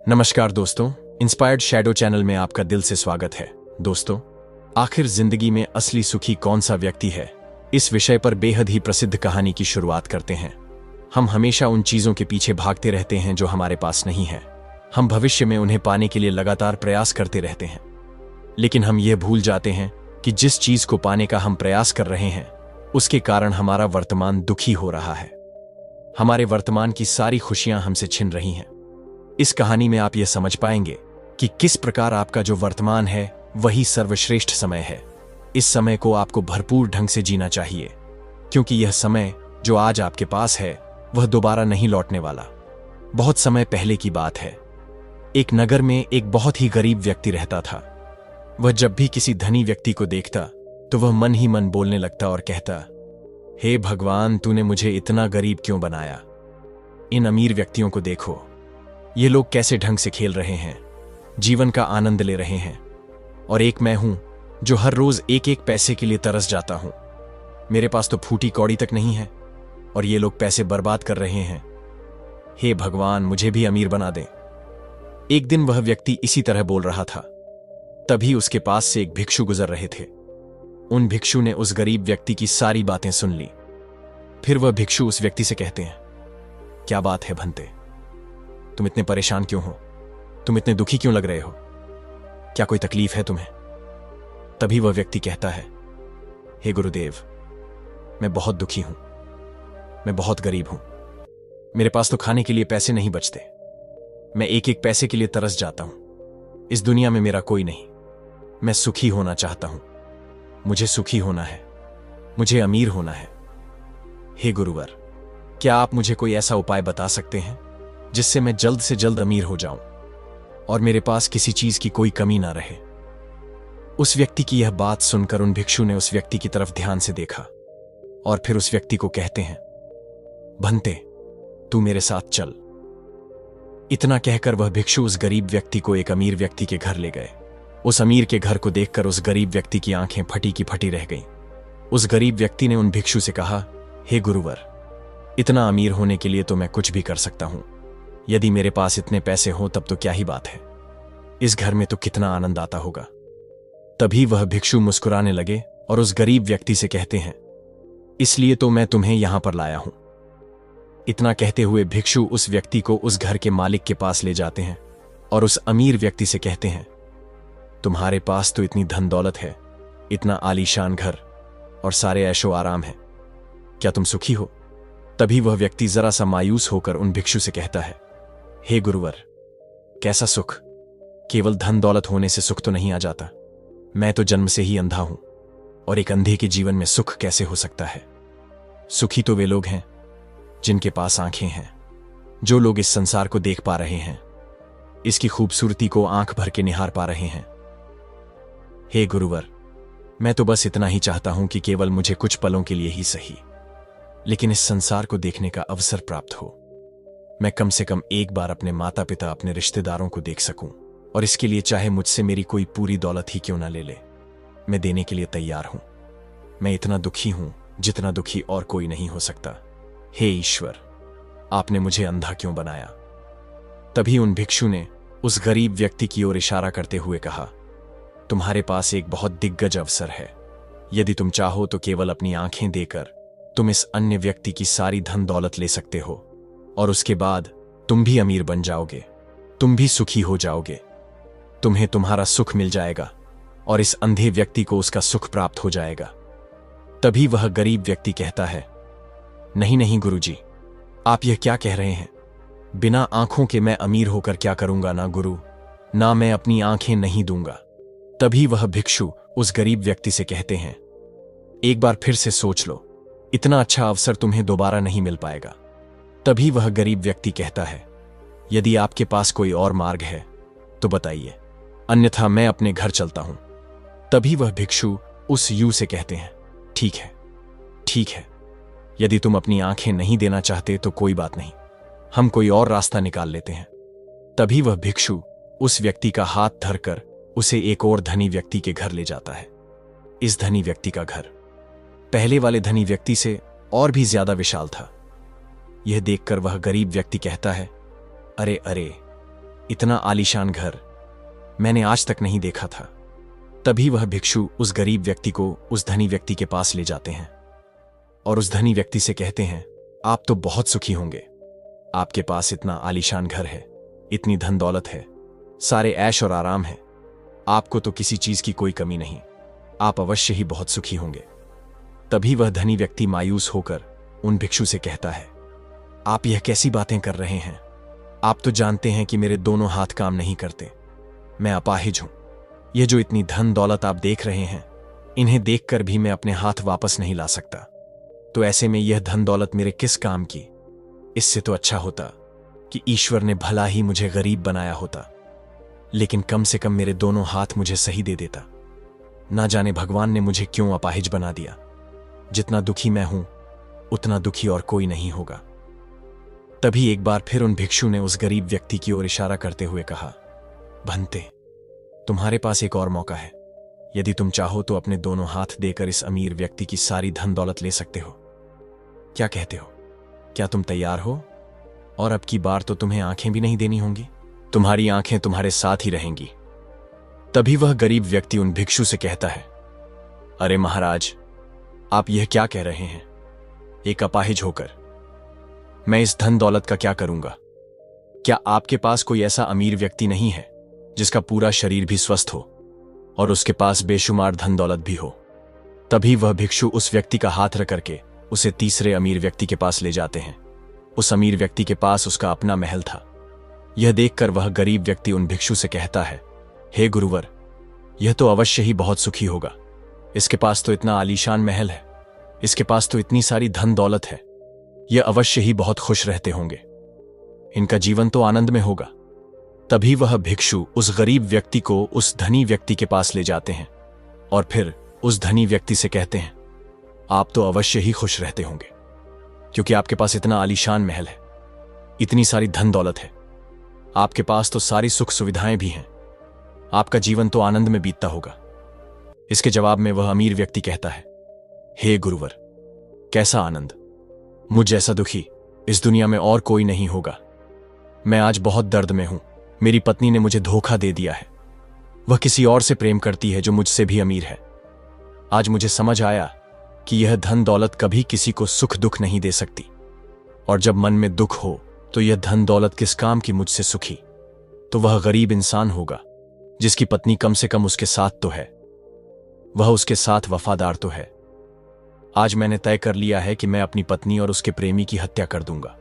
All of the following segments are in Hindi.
नमस्कार दोस्तों, इंस्पायर्ड शैडो चैनल में आपका दिल से स्वागत है। दोस्तों, आखिर जिंदगी में असली सुखी कौन सा व्यक्ति है, इस विषय पर बेहद ही प्रसिद्ध कहानी की शुरुआत करते हैं। हम हमेशा उन चीजों के पीछे भागते रहते हैं जो हमारे पास नहीं है। हम भविष्य में उन्हें पाने के लिए लगातार प्रयास करते रहते हैं, लेकिन हम यह भूल जाते हैं कि जिस चीज को पाने का हम प्रयास कर रहे हैं उसके कारण हमारा वर्तमान दुखी हो रहा है। हमारे वर्तमान की सारी खुशियां हमसे छिन रही हैं। इस कहानी में आप यह समझ पाएंगे कि किस प्रकार आपका जो वर्तमान है वही सर्वश्रेष्ठ समय है। इस समय को आपको भरपूर ढंग से जीना चाहिए, क्योंकि यह समय जो आज आपके पास है वह दोबारा नहीं लौटने वाला। बहुत समय पहले की बात है। एक नगर में एक बहुत ही गरीब व्यक्ति रहता था। वह जब भी किसी धनी व्यक्ति को देखता तो वह मन ही मन बोलने लगता और कहता, हे भगवान, तूने मुझे इतना गरीब क्यों बनाया। इन अमीर व्यक्तियों को देखो, ये लोग कैसे ढंग से खेल रहे हैं, जीवन का आनंद ले रहे हैं, और एक मैं हूं जो हर रोज एक एक पैसे के लिए तरस जाता हूं। मेरे पास तो फूटी कौड़ी तक नहीं है और ये लोग पैसे बर्बाद कर रहे हैं। हे भगवान, मुझे भी अमीर बना दें। एक दिन वह व्यक्ति इसी तरह बोल रहा था। तभी उसके पास से एक भिक्षु गुजर रहे थे। उन भिक्षु ने उस गरीब व्यक्ति की सारी बातें सुन ली। फिर वह भिक्षु उस व्यक्ति से कहते हैं, क्या बात है भंते, तुम इतने परेशान क्यों हो? तुम इतने दुखी क्यों लग रहे हो? क्या कोई तकलीफ है तुम्हें? तभी वह व्यक्ति कहता है, हे गुरुदेव, मैं बहुत दुखी हूं, मैं बहुत गरीब हूं। मेरे पास तो खाने के लिए पैसे नहीं बचते। मैं एक एक पैसे के लिए तरस जाता हूं। इस दुनिया में मेरा कोई नहीं। मैं सुखी होना चाहता हूं। मुझे सुखी होना है, मुझे अमीर होना है। हे गुरुवर, क्या आप मुझे कोई ऐसा उपाय बता सकते हैं जिससे मैं जल्द से जल्द अमीर हो जाऊं और मेरे पास किसी चीज की कोई कमी ना रहे? उस व्यक्ति की यह बात सुनकर उन भिक्षु ने उस व्यक्ति की तरफ ध्यान से देखा और फिर उस व्यक्ति को कहते हैं, भंते, तू मेरे साथ चल। इतना कहकर वह भिक्षु उस गरीब व्यक्ति को एक अमीर व्यक्ति के घर ले गए। उस अमीर के घर को देखकर उस गरीब व्यक्ति की आंखें फटी की फटी रह गईं। उस गरीब व्यक्ति ने उन भिक्षु से कहा, हे गुरुवर, इतना अमीर होने के लिए तो मैं कुछ भी कर सकता हूं। यदि मेरे पास इतने पैसे हो तब तो क्या ही बात है। इस घर में तो कितना आनंद आता होगा। तभी वह भिक्षु मुस्कुराने लगे और उस गरीब व्यक्ति से कहते हैं, इसलिए तो मैं तुम्हें यहां पर लाया हूं। इतना कहते हुए भिक्षु उस व्यक्ति को उस घर के मालिक के पास ले जाते हैं और उस अमीर व्यक्ति से कहते हैं, तुम्हारे पास तो इतनी धन दौलत है, इतना आलीशान घर और सारे ऐशो आराम है, क्या तुम सुखी हो? तभी वह व्यक्ति जरा सा मायूस होकर उन भिक्षु से कहता है, हे गुरुवर, कैसा सुख? केवल धन दौलत होने से सुख तो नहीं आ जाता। मैं तो जन्म से ही अंधा हूं और एक अंधे के जीवन में सुख कैसे हो सकता है? सुखी तो वे लोग हैं जिनके पास आंखें हैं, जो लोग इस संसार को देख पा रहे हैं, इसकी खूबसूरती को आंख भर के निहार पा रहे हैं। हे गुरुवर, मैं तो बस इतना ही चाहता हूं कि केवल मुझे कुछ पलों के लिए ही सही, लेकिन इस संसार को देखने का अवसर प्राप्त हो। मैं कम से कम एक बार अपने माता पिता, अपने रिश्तेदारों को देख सकूं, और इसके लिए चाहे मुझसे मेरी कोई पूरी दौलत ही क्यों ना ले ले, मैं देने के लिए तैयार हूं। मैं इतना दुखी हूं जितना दुखी और कोई नहीं हो सकता। हे ईश्वर, आपने मुझे अंधा क्यों बनाया? तभी उन भिक्षु ने उस गरीब व्यक्ति की ओर इशारा करते हुए कहा, तुम्हारे पास एक बहुत दिग्गज अवसर है। यदि तुम चाहो तो केवल अपनी आंखें देकर तुम इस अन्य व्यक्ति की सारी धन दौलत ले सकते हो, और उसके बाद तुम भी अमीर बन जाओगे, तुम भी सुखी हो जाओगे। तुम्हें तुम्हारा सुख मिल जाएगा और इस अंधे व्यक्ति को उसका सुख प्राप्त हो जाएगा। तभी वह गरीब व्यक्ति कहता है, नहीं नहीं गुरुजी, आप यह क्या कह रहे हैं? बिना आंखों के मैं अमीर होकर क्या करूंगा? ना गुरु, ना मैं अपनी आंखें नहीं दूंगा। तभी वह भिक्षु उस गरीब व्यक्ति से कहते हैं, एक बार फिर से सोच लो, इतना अच्छा अवसर तुम्हें दोबारा नहीं मिल पाएगा। तभी वह गरीब व्यक्ति कहता है, यदि आपके पास कोई और मार्ग है तो बताइए, अन्यथा मैं अपने घर चलता हूं। तभी वह भिक्षु उस यू से कहते हैं, ठीक है, ठीक है, यदि तुम अपनी आंखें नहीं देना चाहते तो कोई बात नहीं, हम कोई और रास्ता निकाल लेते हैं। तभी वह भिक्षु उस व्यक्ति का हाथ धरकर उसे एक और धनी व्यक्ति के घर ले जाता है। इस धनी व्यक्ति का घर पहले वाले धनी व्यक्ति से और भी ज्यादा विशाल था। यह देखकर वह गरीब व्यक्ति कहता है, अरे अरे, इतना आलीशान घर मैंने आज तक नहीं देखा था। तभी वह भिक्षु उस गरीब व्यक्ति को उस धनी व्यक्ति के पास ले जाते हैं और उस धनी व्यक्ति से कहते हैं, आप तो बहुत सुखी होंगे, आपके पास इतना आलीशान घर है, इतनी धन दौलत है, सारे ऐश और आराम है, आपको तो किसी चीज की कोई कमी नहीं, आप अवश्य ही बहुत सुखी होंगे। तभी वह धनी व्यक्ति मायूस होकर उन भिक्षु से कहता है, आप यह कैसी बातें कर रहे हैं? आप तो जानते हैं कि मेरे दोनों हाथ काम नहीं करते, मैं अपाहिज हूं। यह जो इतनी धन दौलत आप देख रहे हैं, इन्हें देखकर भी मैं अपने हाथ वापस नहीं ला सकता, तो ऐसे में यह धन दौलत मेरे किस काम की? इससे तो अच्छा होता कि ईश्वर ने भला ही मुझे गरीब बनाया होता, लेकिन कम से कम मेरे दोनों हाथ मुझे सही दे देता। ना जाने भगवान ने मुझे क्यों अपाहिज बना दिया। जितना दुखी मैं हूं, उतना दुखी और कोई नहीं होगा। तभी एक बार फिर उन भिक्षु ने उस गरीब व्यक्ति की ओर इशारा करते हुए कहा, भंते, तुम्हारे पास एक और मौका है। यदि तुम चाहो तो अपने दोनों हाथ देकर इस अमीर व्यक्ति की सारी धन दौलत ले सकते हो। क्या कहते हो? क्या तुम तैयार हो? और अब की बार तो तुम्हें आंखें भी नहीं देनी होंगी, तुम्हारी आंखें तुम्हारे साथ ही रहेंगी। तभी वह गरीब व्यक्ति उन भिक्षु से कहता है, अरे महाराज, आप यह क्या कह रहे हैं? एक अपाहिज होकर मैं इस धन दौलत का क्या करूंगा? क्या आपके पास कोई ऐसा अमीर व्यक्ति नहीं है जिसका पूरा शरीर भी स्वस्थ हो और उसके पास बेशुमार धन दौलत भी हो? तभी वह भिक्षु उस व्यक्ति का हाथ रख करके उसे तीसरे अमीर व्यक्ति के पास ले जाते हैं। उस अमीर व्यक्ति के पास उसका अपना महल था। यह देखकर वह गरीब व्यक्ति उन भिक्षु से कहता है, हे गुरुवर, यह तो अवश्य ही बहुत सुखी होगा। इसके पास तो इतना आलीशान महल है, इसके पास तो इतनी सारी धन दौलत है, यह अवश्य ही बहुत खुश रहते होंगे, इनका जीवन तो आनंद में होगा। तभी वह भिक्षु उस गरीब व्यक्ति को उस धनी व्यक्ति के पास ले जाते हैं और फिर उस धनी व्यक्ति से कहते हैं, आप तो अवश्य ही खुश रहते होंगे, क्योंकि आपके पास इतना आलीशान महल है, इतनी सारी धन दौलत है, आपके पास तो सारी सुख सुविधाएं भी हैं, आपका जीवन तो आनंद में बीतता होगा। इसके जवाब में वह अमीर व्यक्ति कहता है, हे गुरुवर, कैसा आनंद? मुझ जैसा दुखी इस दुनिया में और कोई नहीं होगा। मैं आज बहुत दर्द में हूं। मेरी पत्नी ने मुझे धोखा दे दिया है। वह किसी और से प्रेम करती है जो मुझसे भी अमीर है। आज मुझे समझ आया कि यह धन दौलत कभी किसी को सुख दुख नहीं दे सकती, और जब मन में दुख हो तो यह धन दौलत किस काम की मुझसे सुखी? तो वह गरीब इंसान होगा जिसकी पत्नी कम से कम उसके साथ तो है, वह उसके साथ वफादार तो है। आज मैंने तय कर लिया है कि मैं अपनी पत्नी और उसके प्रेमी की हत्या कर दूंगा।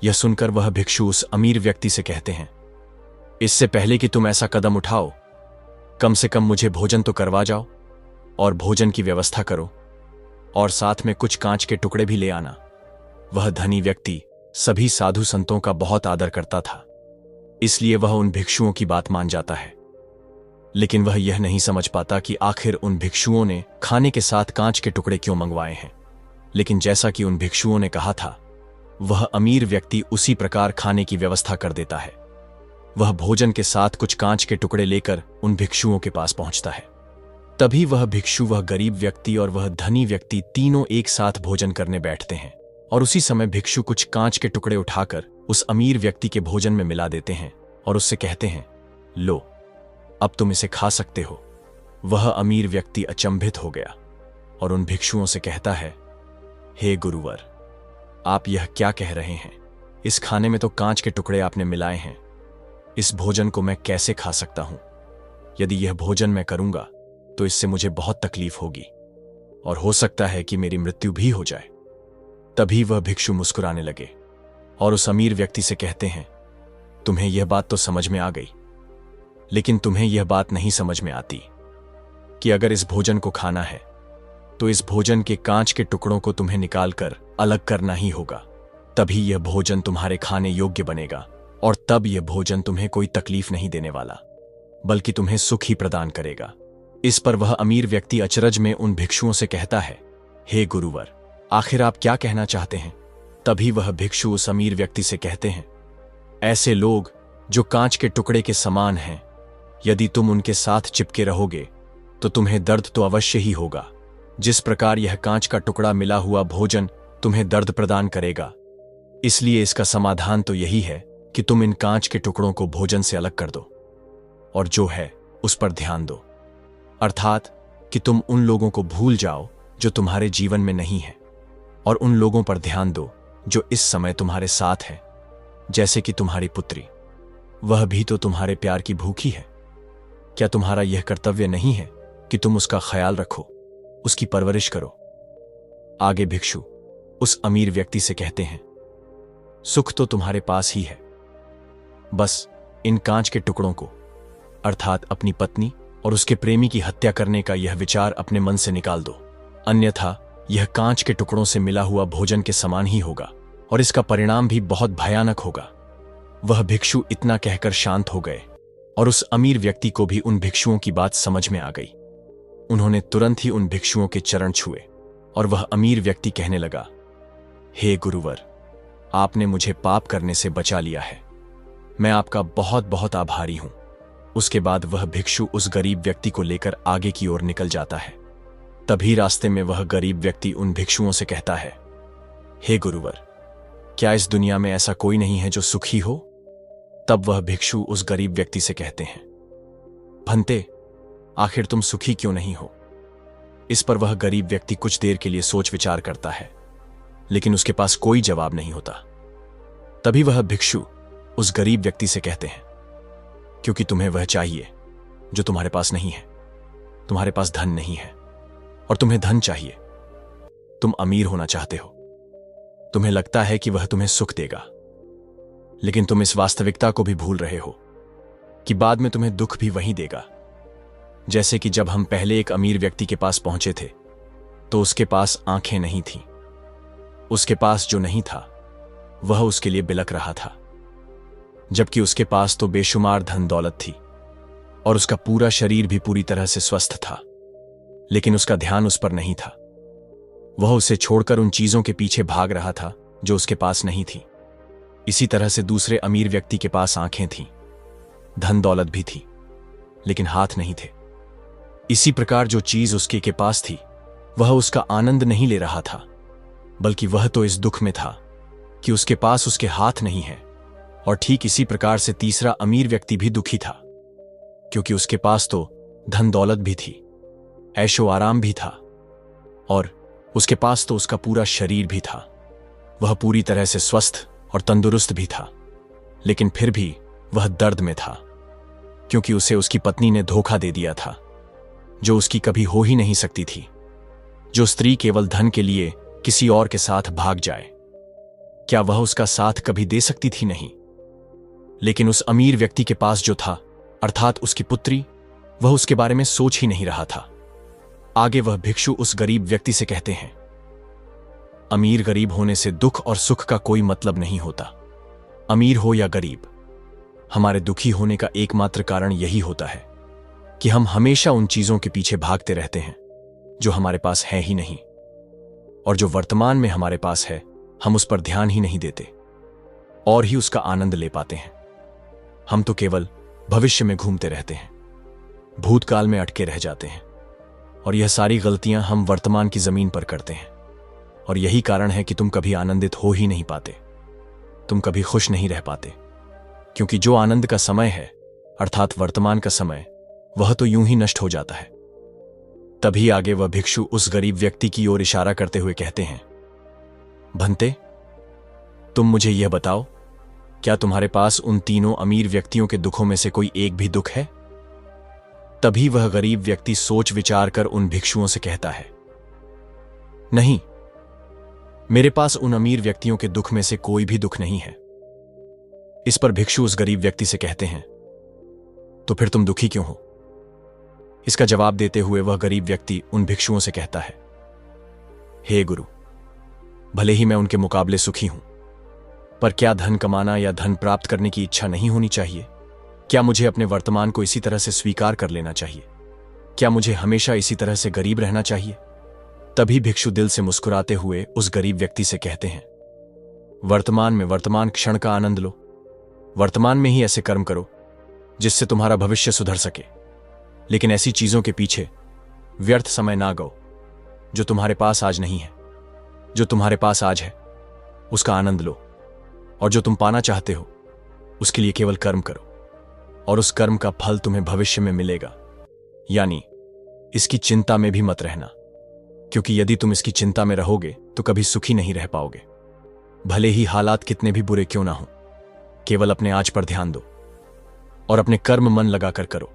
यह सुनकर वह भिक्षु उस अमीर व्यक्ति से कहते हैं, इससे पहले कि तुम ऐसा कदम उठाओ, कम से कम मुझे भोजन तो करवा जाओ और भोजन की व्यवस्था करो, और साथ में कुछ कांच के टुकड़े भी ले आना। वह धनी व्यक्ति सभी साधु संतों का बहुत आदर करता था, इसलिए वह उन भिक्षुओं की बात मान जाता है। लेकिन वह यह नहीं समझ पाता कि आखिर उन भिक्षुओं ने खाने के साथ कांच के टुकड़े क्यों मंगवाए हैं। लेकिन जैसा कि उन भिक्षुओं ने कहा था, वह अमीर व्यक्ति उसी प्रकार खाने की व्यवस्था कर देता है। वह भोजन के साथ कुछ कांच के टुकड़े लेकर उन भिक्षुओं के पास पहुंचता है। तभी वह भिक्षु, वह गरीब व्यक्ति और वह धनी व्यक्ति तीनों एक साथ भोजन करने बैठते हैं, और उसी समय भिक्षु कुछ कांच के टुकड़े उठाकर उस अमीर व्यक्ति के भोजन में मिला देते हैं और उससे कहते हैं, लो, अब तुम इसे खा सकते हो। वह अमीर व्यक्ति अचंभित हो गया और उन भिक्षुओं से कहता है, हे गुरुवर, आप यह क्या कह रहे हैं? इस खाने में तो कांच के टुकड़े आपने मिलाए हैं। इस भोजन को मैं कैसे खा सकता हूं? यदि यह भोजन मैं करूंगा तो इससे मुझे बहुत तकलीफ होगी और हो सकता है कि मेरी मृत्यु भी हो जाए। तभी वह भिक्षु मुस्कुराने लगे और उस अमीर व्यक्ति से कहते हैं, तुम्हें यह बात तो समझ में आ गई, लेकिन तुम्हें यह बात नहीं समझ में आती कि अगर इस भोजन को खाना है तो इस भोजन के कांच के टुकड़ों को तुम्हें निकालकर अलग करना ही होगा। तभी यह भोजन तुम्हारे खाने योग्य बनेगा, और तब यह भोजन तुम्हें कोई तकलीफ नहीं देने वाला, बल्कि तुम्हें सुख ही प्रदान करेगा। इस पर वह अमीर व्यक्ति अचरज में उन भिक्षुओं से कहता है, हे गुरुवर, आखिर आप क्या कहना चाहते हैं? तभी वह भिक्षु उस अमीर व्यक्ति से कहते हैं, ऐसे लोग जो कांच के टुकड़े के समान हैं, यदि तुम उनके साथ चिपके रहोगे तो तुम्हें दर्द तो अवश्य ही होगा। जिस प्रकार यह कांच का टुकड़ा मिला हुआ भोजन तुम्हें दर्द प्रदान करेगा, इसलिए इसका समाधान तो यही है कि तुम इन कांच के टुकड़ों को भोजन से अलग कर दो और जो है उस पर ध्यान दो। अर्थात कि तुम उन लोगों को भूल जाओ जो तुम्हारे जीवन में नहीं है और उन लोगों पर ध्यान दो जो इस समय तुम्हारे साथ है, जैसे कि तुम्हारी पुत्री। वह भी तो तुम्हारे प्यार की भूखी है। क्या तुम्हारा यह कर्तव्य नहीं है कि तुम उसका ख्याल रखो, उसकी परवरिश करो? आगे भिक्षु उस अमीर व्यक्ति से कहते हैं, सुख तो तुम्हारे पास ही है, बस इन कांच के टुकड़ों को अर्थात अपनी पत्नी और उसके प्रेमी की हत्या करने का यह विचार अपने मन से निकाल दो, अन्यथा यह कांच के टुकड़ों से मिला हुआ भोजन के समान ही होगा और इसका परिणाम भी बहुत भयानक होगा। वह भिक्षु इतना कहकर शांत हो गए और उस अमीर व्यक्ति को भी उन भिक्षुओं की बात समझ में आ गई। उन्होंने तुरंत ही उन भिक्षुओं के चरण छुए और वह अमीर व्यक्ति कहने लगा, हे गुरुवर, आपने मुझे पाप करने से बचा लिया है, मैं आपका बहुत बहुत आभारी हूं। उसके बाद वह भिक्षु उस गरीब व्यक्ति को लेकर आगे की ओर निकल जाता है। तभी रास्ते में वह गरीब व्यक्ति उन भिक्षुओं से कहता है, हे गुरुवर, क्या इस दुनिया में ऐसा कोई नहीं है जो सुखी हो? तब वह भिक्षु उस गरीब व्यक्ति से कहते हैं, भंते, आखिर तुम सुखी क्यों नहीं हो? इस पर वह गरीब व्यक्ति कुछ देर के लिए सोच विचार करता है, लेकिन उसके पास कोई जवाब नहीं होता। तभी वह भिक्षु उस गरीब व्यक्ति से कहते हैं, क्योंकि तुम्हें वह चाहिए जो तुम्हारे पास नहीं है। तुम्हारे पास धन नहीं है और तुम्हें धन चाहिए। तुम अमीर होना चाहते हो। तुम्हें लगता है कि वह तुम्हें सुख देगा, लेकिन तुम इस वास्तविकता को भी भूल रहे हो कि बाद में तुम्हें दुख भी वही देगा। जैसे कि जब हम पहले एक अमीर व्यक्ति के पास पहुंचे थे तो उसके पास आंखें नहीं थीं। उसके पास जो नहीं था वह उसके लिए बिलख रहा था, जबकि उसके पास तो बेशुमार धन दौलत थी और उसका पूरा शरीर भी पूरी तरह से स्वस्थ था, लेकिन उसका ध्यान उस पर नहीं था। वह उसे छोड़कर उन चीजों के पीछे भाग रहा था जो उसके पास नहीं थी। इसी तरह से दूसरे अमीर व्यक्ति के पास आंखें थीं, धन दौलत भी थी, लेकिन हाथ नहीं थे। इसी प्रकार जो चीज उसके के पास थी वह उसका आनंद नहीं ले रहा था, बल्कि वह तो इस दुख में था कि उसके पास उसके हाथ नहीं है। और ठीक इसी प्रकार से तीसरा अमीर व्यक्ति भी दुखी था, क्योंकि उसके पास तो धन दौलत भी थी, ऐशो आराम भी था और उसके पास तो उसका पूरा शरीर भी था। वह पूरी तरह से स्वस्थ और तंदुरुस्त भी था, लेकिन फिर भी वह दर्द में था, क्योंकि उसे उसकी पत्नी ने धोखा दे दिया था, जो उसकी कभी हो ही नहीं सकती थी। जो स्त्री केवल धन के लिए किसी और के साथ भाग जाए, क्या वह उसका साथ कभी दे सकती थी? नहीं। लेकिन उस अमीर व्यक्ति के पास जो था, अर्थात उसकी पुत्री, वह उसके बारे में सोच ही नहीं रहा था। आगे वह भिक्षु उस गरीब व्यक्ति से कहते हैं, अमीर गरीब होने से दुख और सुख का कोई मतलब नहीं होता। अमीर हो या गरीब, हमारे दुखी होने का एकमात्र कारण यही होता है कि हम हमेशा उन चीजों के पीछे भागते रहते हैं जो हमारे पास है ही नहीं, और जो वर्तमान में हमारे पास है हम उस पर ध्यान ही नहीं देते और ही उसका आनंद ले पाते हैं। हम तो केवल भविष्य में घूमते रहते हैं, भूतकाल में अटके रह जाते हैं, और यह सारी गलतियां हम वर्तमान की जमीन पर करते हैं। और यही कारण है कि तुम कभी आनंदित हो ही नहीं पाते, तुम कभी खुश नहीं रह पाते, क्योंकि जो आनंद का समय है, अर्थात वर्तमान का समय, वह तो यूं ही नष्ट हो जाता है। तभी आगे वह भिक्षु उस गरीब व्यक्ति की ओर इशारा करते हुए कहते हैं, भंते, तुम मुझे यह बताओ, क्या तुम्हारे पास उन तीनों अमीर व्यक्तियों के दुखों में से कोई एक भी दुख है? तभी वह गरीब व्यक्ति सोच विचार कर उन भिक्षुओं से कहता है, नहीं, मेरे पास उन अमीर व्यक्तियों के दुख में से कोई भी दुख नहीं है। इस पर भिक्षु उस गरीब व्यक्ति से कहते हैं, तो फिर तुम दुखी क्यों हो? इसका जवाब देते हुए वह गरीब व्यक्ति उन भिक्षुओं से कहता है, हे गुरु, भले ही मैं उनके मुकाबले सुखी हूं, पर क्या धन कमाना या धन प्राप्त करने की इच्छा नहीं होनी चाहिए? क्या मुझे अपने वर्तमान को इसी तरह से स्वीकार कर लेना चाहिए? क्या मुझे हमेशा इसी तरह से गरीब रहना चाहिए? तभी भिक्षु दिल से मुस्कुराते हुए उस गरीब व्यक्ति से कहते हैं, वर्तमान में वर्तमान क्षण का आनंद लो। वर्तमान में ही ऐसे कर्म करो जिससे तुम्हारा भविष्य सुधर सके, लेकिन ऐसी चीजों के पीछे व्यर्थ समय ना गो जो तुम्हारे पास आज नहीं है। जो तुम्हारे पास आज है उसका आनंद लो, और जो तुम पाना चाहते हो उसके लिए केवल कर्म करो और उस कर्म का फल तुम्हें भविष्य में मिलेगा। यानी इसकी चिंता में भी मत रहना, क्योंकि यदि तुम इसकी चिंता में रहोगे तो कभी सुखी नहीं रह पाओगे, भले ही हालात कितने भी बुरे क्यों ना हो। केवल अपने आज पर ध्यान दो और अपने कर्म मन लगाकर करो।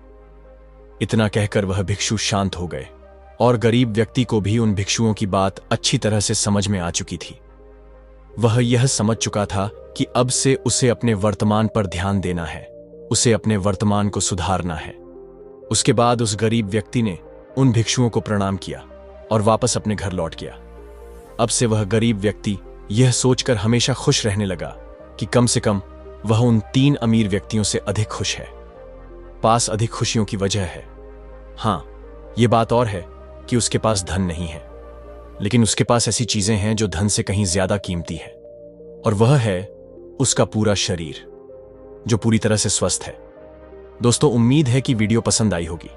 इतना कहकर वह भिक्षु शांत हो गए और गरीब व्यक्ति को भी उन भिक्षुओं की बात अच्छी तरह से समझ में आ चुकी थी। वह यह समझ चुका था कि अब से उसे अपने वर्तमान पर ध्यान देना है, उसे अपने वर्तमान को सुधारना है। उसके बाद उस गरीब व्यक्ति ने उन भिक्षुओं को प्रणाम किया और वापस अपने घर लौट गया। अब से वह गरीब व्यक्ति यह सोचकर हमेशा खुश रहने लगा कि कम से कम वह उन 3 अमीर व्यक्तियों से अधिक खुश है। पास अधिक खुशियों की वजह है। हां, यह बात और है कि उसके पास धन नहीं है, लेकिन उसके पास ऐसी चीजें हैं जो धन से कहीं ज्यादा कीमती है, और वह है उसका पूरा शरीर जो पूरी तरह से स्वस्थ है। दोस्तों, उम्मीद है कि वीडियो पसंद आई होगी।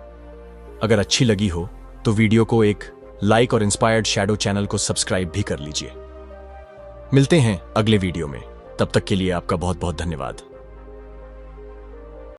अगर अच्छी लगी हो तो वीडियो को एक लाइक और इंस्पायर्ड शैडो चैनल को सब्सक्राइब भी कर लीजिए। मिलते हैं अगले वीडियो में, तब तक के लिए आपका बहुत बहुत धन्यवाद।